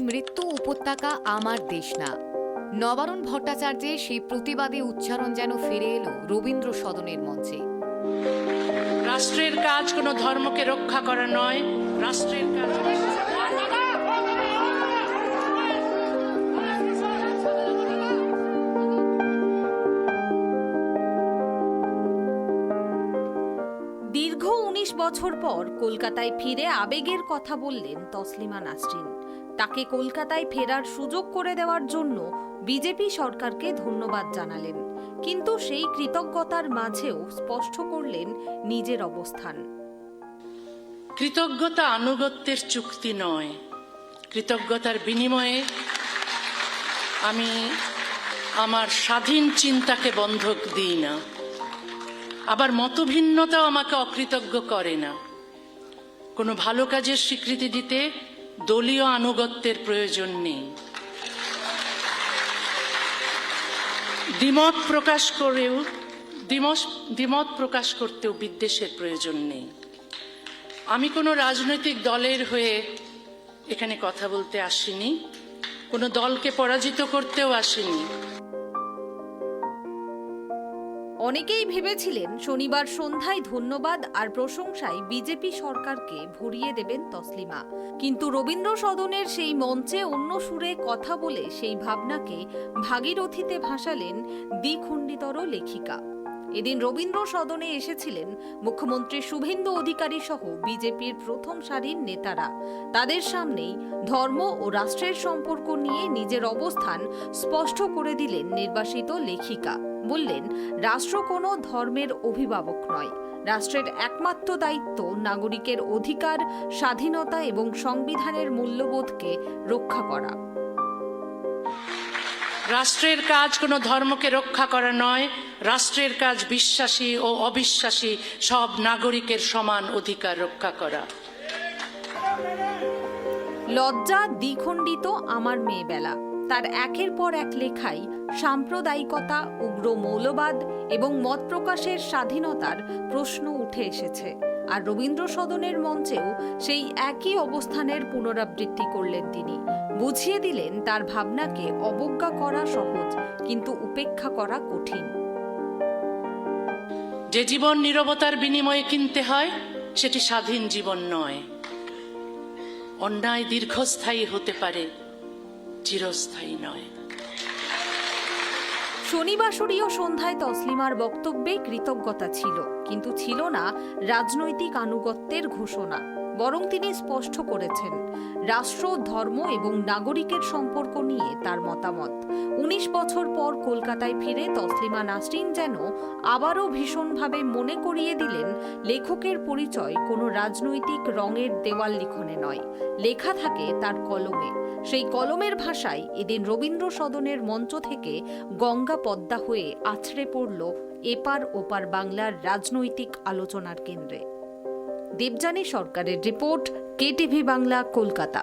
মৃত্যু উপত্যকা আমার দেশ না। নবারুণ ভট্টাচার্যের সেই প্রতিবাদী উচ্চারণ যেন ফিরে এলো রবীন্দ্র সদনের মঞ্চে। রাষ্ট্রের কাজ কোনো ধর্মকে রক্ষা করা নয়, রাষ্ট্রের কাজ দীর্ঘ ১৯ বছর পর কলকাতায় ফিরে আবেগের কথা বললেন তসলিমা নাসরিন। তাকে কলকাতায় ফেরার সুযোগ করে দেওয়ার জন্য বিজেপি সরকারকে ধন্যবাদ জানালেন, কিন্তু সেই কৃতজ্ঞতার মাঝেও স্পষ্ট করলেন নিজের অবস্থান। কৃতজ্ঞতা আনুগত্যের চুক্তি নয়। কৃতজ্ঞতার বিনিময়ে আমি আমার স্বাধীন চিন্তাকে বন্ধক দিই না, আবার মতভিন্নতাও আমাকে অকৃতজ্ঞ করে না। কোনো ভালো কাজের স্বীকৃতি দিতে দলীয় আনুগত্যের প্রয়োজন নেই। দ্বিমত প্রকাশ করতেও বিদ্বেষের প্রয়োজন নেই। আমি কোনো রাজনৈতিক দলের হয়ে এখানে কথা বলতে আসিনি, কোনো দলকে পরাজিত করতেও আসিনি। অনেকেই ভেবেছিলেন শনিবার সন্ধ্যায় ধন্যবাদ আর প্রশংসায় বিজেপি সরকারকে ভরিয়ে দেবেন তসলিমা, কিন্তু রবীন্দ্র সদনের সেই মঞ্চে অন্য সুরে কথা বলে সেই ভাবনাকে ভাগীরথীতে ভাসালেন দ্বিখণ্ডিতর লেখিকা। এদিন রবীন্দ্র সদনে এসেছিলেন মুখ্যমন্ত্রী শুভেন্দু অধিকারী সহ বিজেপির প্রথম সারির নেতারা। তাদের সামনেই ধর্ম ও রাষ্ট্রের সম্পর্ক নিয়ে নিজের অবস্থান স্পষ্ট করে দিলেন নির্বাসিত লেখিকা। বললেন, রাষ্ট্র কোনো ধর্মের অভিভাবক নয়। রাষ্ট্রের একমাত্র দায়িত্ব নাগরিকের অধিকার, স্বাধীনতা এবং সংবিধানের মূল্যবোধকে রক্ষা করা। রাষ্ট্রের কাজ কোনো ধর্মকে রক্ষা করা নয়, রাষ্ট্রের কাজ বিশ্বাসী ও অবিশ্বাসী সব নাগরিকের সমান অধিকার রক্ষা করা। লজ্জা দ্বিখণ্ডিত আমার মেয়েবেলা, তার একের পর এক লেখায় সাম্প্রদায়িকতা, উগ্র মৌলবাদ এবং মত প্রকাশের স্বাধীনতার প্রশ্ন উঠে এসেছে। আর রবীন্দ্র সদনের মঞ্চেও সেই একই অবস্থানের পুনরাবৃত্তি করলেন তিনি। বুঝিয়ে দিলেন তার ভাবনাকে অবজ্ঞা করা সহজ, কিন্তু উপেক্ষা করা কঠিন। যে জীবন নীরবতার বিনিময়ে কিনতে হয় সেটি স্বাধীন জীবন নয়। অন্যায় দীর্ঘস্থায়ী হতে পারে, চিরস্থায়ী নয়। শনিবাসরীয় সন্ধ্যায় তসলিমার বক্তব্যে কৃতজ্ঞতা ছিল, কিন্তু ছিল না রাজনৈতিক আনুগত্যের ঘোষণা। বরং তিনি স্পষ্ট করেছেন রাষ্ট্র, ধর্ম এবং নাগরিকের সম্পর্ক নিয়ে তার মতামত। ১৯ বছর পর কলকাতায় ফিরে তসলিমা নাসরিন যেন আবারও ভীষণভাবে মনে করিয়ে দিলেন, লেখকের পরিচয় কোনো রাজনৈতিক রঙের দেওয়াল লিখনে নয়, লেখা থাকে তার কলমে। সেই কলমের ভাষায় এদিন রবীন্দ্র সদনের মঞ্চ থেকে গঙ্গা পদ্মা হয়ে আছড়ে পড়ল এপার ওপার বাংলার রাজনৈতিক আলোচনার কেন্দ্রে। দেবযানী সরকারের রিপোর্ট, কেটিভি বাংলা, কলকাতা।